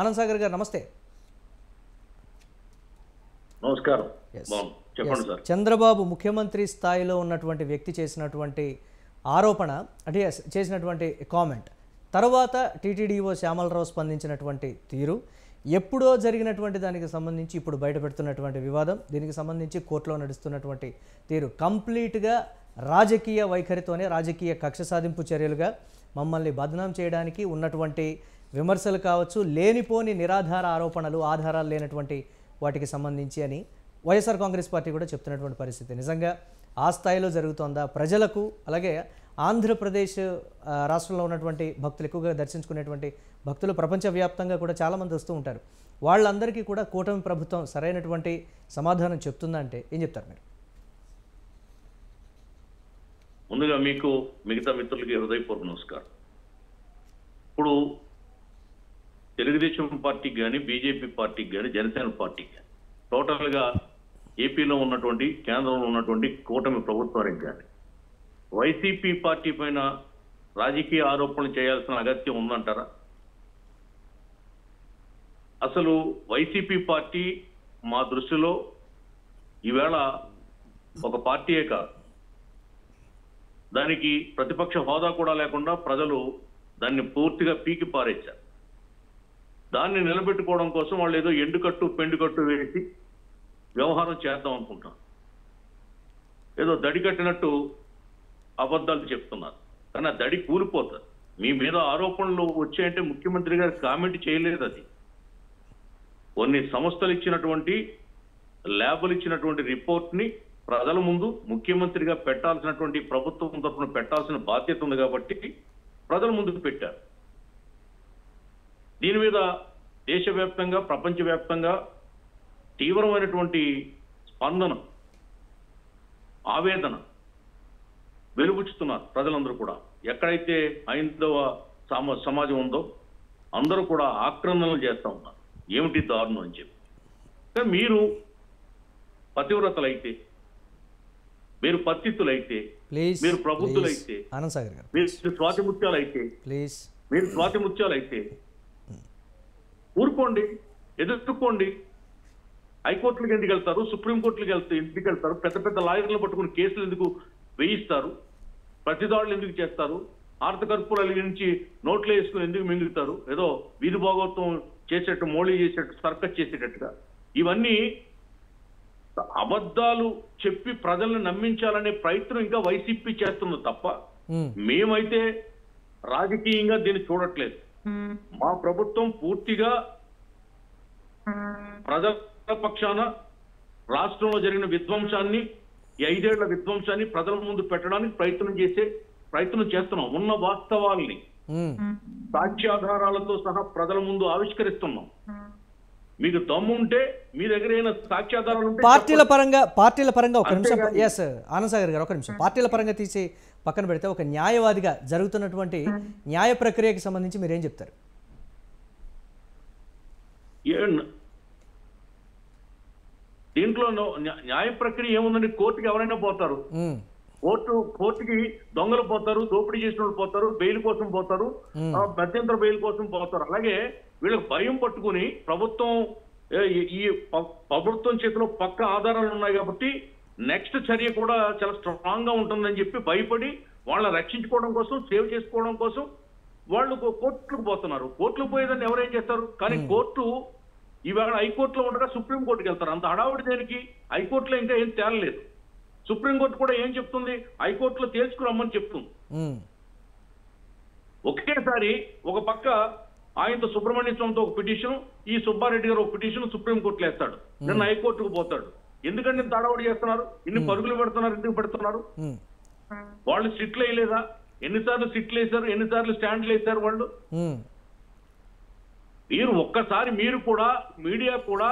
ఆనంద్ సాగర్ గారు నమస్తే. నమస్కారం. చెప్పండి సార్. చంద్రబాబు ముఖ్యమంత్రి స్థాయిలో ఉన్నటువంటి వ్యక్తి చేసినటువంటి ఆరోపణ అంటే చేసినటువంటి కామెంట్ తర్వాత టీటీడీఓ శ్యామలరావు స్పందించినటువంటి తీరు, ఎప్పుడో జరిగినటువంటి దానికి సంబంధించి ఇప్పుడు బయటపెడుతున్నటువంటి వివాదం, దీనికి సంబంధించి కోర్టులో నడుస్తున్నటువంటి తీరు కంప్లీట్గా రాజకీయ వైఖరితోనే, రాజకీయ కక్ష సాధింపు చర్యలుగా మమ్మల్ని బదనాం చేయడానికి ఉన్నటువంటి విమర్శలు కావచ్చు, లేనిపోని నిరాధార ఆరోపణలు, ఆధారాలు లేనటువంటి వాటికి సంబంధించి అని వైఎస్ఆర్ కాంగ్రెస్ పార్టీ కూడా చెప్తున్నటువంటి పరిస్థితి నిజంగా ఆ స్థాయిలో జరుగుతోందా? ప్రజలకు అలాగే ఆంధ్రప్రదేశ్ రాష్ట్రంలో ఉన్నటువంటి భక్తులు, ఎక్కువగా దర్శించుకునేటువంటి భక్తులు ప్రపంచవ్యాప్తంగా కూడా చాలామంది వస్తూ ఉంటారు. వాళ్ళందరికీ కూడా కూటమి ప్రభుత్వం సరైనటువంటి సమాధానం చెప్తుందంటే ఏం చెప్తారు మీరు? ముందుగా మీకు మిగతా మిత్రులకి హృదయపూర్వక నమస్కారం. ఇప్పుడు తెలుగుదేశం పార్టీకి కానీ, బీజేపీ పార్టీకి కానీ, జనసేన పార్టీకి కానీ, టోటల్గా ఏపీలో ఉన్నటువంటి, కేంద్రంలో ఉన్నటువంటి కూటమి ప్రభుత్వానికి కానీ వైసీపీ పార్టీ పైన రాజకీయ ఆరోపణలు చేయాల్సిన అగత్యం ఉందంటారా? అసలు వైసీపీ పార్టీ మా దృష్టిలో ఈవేళ ఒక పార్టీయే కాదు, దానికి ప్రతిపక్ష హోదా కూడా లేకుండా ప్రజలు దాన్ని పూర్తిగా పీకి పారేశారు. దాన్ని నిలబెట్టుకోవడం కోసం వాళ్ళు ఏదో ఎండుకట్టు పెండుకట్టు వేసి వ్యవహారం చేద్దాం అనుకుంటాం, ఏదో దడి కట్టినట్టు అబద్ధాలు చెప్తున్నారు. కానీ ఆ దడి కూలిపోతుంది. మీ మీద ఆరోపణలు వచ్చాయంటే ముఖ్యమంత్రి గారు కామెంట్ చేయలేదు. అది కొన్ని సంస్థలు ఇచ్చినటువంటి, ల్యాబులు ఇచ్చినటువంటి రిపోర్ట్ని ప్రజల ముందు ముఖ్యమంత్రిగా పెట్టాల్సినటువంటి, ప్రభుత్వం తరఫున పెట్టాల్సిన బాధ్యత ఉంది కాబట్టి ప్రజల ముందుకు పెట్టారు. దీని మీద దేశవ్యాప్తంగా, ప్రపంచవ్యాప్తంగా తీవ్రమైనటువంటి స్పందన, ఆవేదన వెలుబుచ్చుతున్నారు ప్రజలందరూ కూడా. ఎక్కడైతే హైందవ సమాజం ఉందో అందరూ కూడా ఆక్రందనలు చేస్తూ ఉన్నారు, ఏమిటి దారుణం అని చెప్పి. కానీ మీరు పతివ్రతలైతే, మీరు పత్తిత్తులైతే, మీరు ప్రబుద్ధులైతే, మీరు స్వాతిముత్యాలైతే ఊరుకోండి, ఎదుర్కోండి. హైకోర్టులకు ఎందుకు వెళ్తారు? సుప్రీంకోర్టులకు ఎందుకు వెళ్తారు? పెద్ద పెద్ద లాయర్లను పట్టుకుని కేసులు ఎందుకు వేయిస్తారు? ప్రతిదాడులు ఎందుకు చేస్తారు? ఆర్థ కర్పూరాల నుంచి నోట్లు వేసుకుని ఎందుకు మింగుతారు? ఏదో వీధి భాగవతం చేసేట్టు, మోళీ చేసేట్టు, సర్కస్ చేసేటట్టుగా. ఇవన్నీ అబద్ధాలు చెప్పి ప్రజల్ని నమ్మించాలనే ప్రయత్నం ఇంకా వైసీపీ చేస్తున్నది తప్ప మేమైతే రాజకీయంగా దీన్ని చూడట్లేదు. మా ప్రభుత్వం పూర్తిగా ప్రజల పక్షాన రాష్ట్రంలో జరిగిన విధ్వంసాన్ని, ఈ 5 ఏళ్ల విధ్వంసాన్ని ప్రజల ముందు పెట్టడానికి ప్రయత్నం చేస్తున్నాం. ఉన్న వాస్తవాల్ని సాక్ష్యాధారాలతో సహా ప్రజల ముందు ఆవిష్కరిస్తున్నాం. మీకు దమ్ముంటే మీ దగ్గర అయిన సాక్ష్యాధారాలు ఉంటే పార్టీల పరంగా ఒక నిమిషం, ఎస్ ఆనంద్ సాగర్ గారు ఒక నిమిషం, పార్టీల పరంగా తీసి పక్కన పెడితే ఒక న్యాయవాదిగా జరుగుతున్నటువంటి న్యాయ ప్రక్రియకి సంబంధించి మీరేం చెప్తారు? దీంట్లో న్యాయ ప్రక్రియ ఏముందండి? కోర్టుకి ఎవరైనా పోతారు, కోర్టుకి దొంగలు పోతారు, దోపిడీ చేసిన వాళ్ళు పోతారు, బెయిల్ కోసం పోతారు, మధ్యంతర బెయిల్ కోసం పోతారు. అలాగే వీళ్ళకి భయం పట్టుకుని ప్రభుత్వం చేతిలో పక్క ఆధారాలు ఉన్నాయి కాబట్టి నెక్స్ట్ చర్య కూడా చాలా స్ట్రాంగ్ గా ఉంటుందని చెప్పి భయపడి వాళ్ళని రక్షించుకోవడం కోసం, సేవ్ చేసుకోవడం కోసం వాళ్ళు కోర్టులకు పోతున్నారు. కోర్టులకు పోయేదాన్ని ఎవరేం చేస్తారు? కానీ కోర్టు ఈవేళ హైకోర్టులో ఉండగా సుప్రీంకోర్టుకి వెళ్తారు. అంత హడావుడి దేనికి? హైకోర్టులో ఇంకా ఏం తేలలేదు. సుప్రీంకోర్టు కూడా ఏం చెప్తుంది? హైకోర్టులో తేల్చుకురమ్మని చెప్తుంది. ఒకేసారి ఒక పక్క ఆయనతో సుబ్రహ్మణ్య స్వామితో ఒక పిటిషన్, ఈ సుబ్బారెడ్డి గారు ఒక పిటిషన్ సుప్రీంకోర్టులో వేస్తాడు, నిన్న హైకోర్టుకు పోతాడు. ఎందుకంటే ఇంత హడావుడి చేస్తున్నారు? ఇన్ని పరుగులు పెడుతున్నారు, ఎందుకు పెడుతున్నారు? వాళ్ళు సిట్లు వేయలేదా? ఎన్నిసార్లు సిట్లు వేశారు, ఎన్నిసార్లు స్టాండ్లు వేశారు వాళ్ళు? మీరు ఒక్కసారి మీరు కూడా, మీడియా కూడా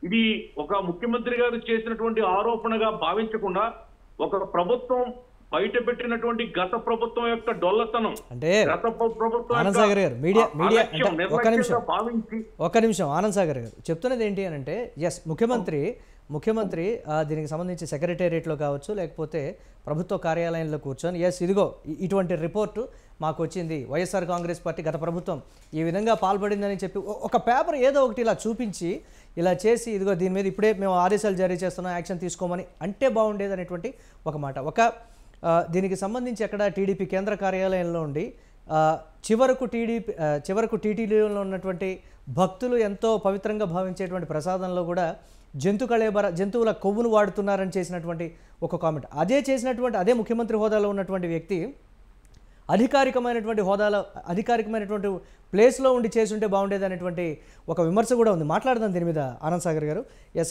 ఇది ఒక ముఖ్యమంత్రి గారు చేసినటువంటి ఆరోపణగా భావించకుండా ఒక ప్రభుత్వం బయట పెట్టినటువంటి గత ప్రభుత్వం యొక్క డొల్లతనం, అంటే గత ప్రభుత్వం ఆనంద్ సాగర్ గారు మీడియా ఒక నిమిషం ఆనంద్ సాగర్ గారు చెప్తున్నది ఏంటి అని అంటే, ఎస్ ముఖ్యమంత్రి దీనికి సంబంధించి సెక్రటేరియట్లో కావచ్చు, లేకపోతే ప్రభుత్వ కార్యాలయంలో కూర్చొని ఎస్ ఇదిగో ఇటువంటి రిపోర్టు మాకు వచ్చింది, వైఎస్ఆర్ కాంగ్రెస్ పార్టీ గత ప్రభుత్వం ఈ విధంగా పాల్పడిందని చెప్పి ఒక పేపర్ ఏదో ఒకటి ఇలా చూపించి ఇలా చేసి ఇదిగో దీని మీద ఇప్పుడే మేము ఆదేశాలు జారీ చేస్తున్నాం, యాక్షన్ తీసుకోమని అంటే బాగుండేది అనేటువంటి ఒక మాట. దీనికి సంబంధించి అక్కడ టీడీపీ కేంద్ర కార్యాలయంలో ఉండి చివరకు టీటీడీలో ఉన్నటువంటి భక్తులు ఎంతో పవిత్రంగా భావించేటువంటి ప్రసాదంలో కూడా జంతువుల కొవ్వును వాడుతున్నారని చేసినటువంటి ఒక కామెంట్. అదే ముఖ్యమంత్రి హోదాలో ఉన్నటువంటి వ్యక్తి అధికారికమైనటువంటి ప్లేస్లో ఉండి చేస్తుంటే బాగుండేది అనేటువంటి ఒక విమర్శ కూడా ఉంది. మాట్లాడదాం దీని మీద ఆనంద్ సాగర్ గారు. ఎస్.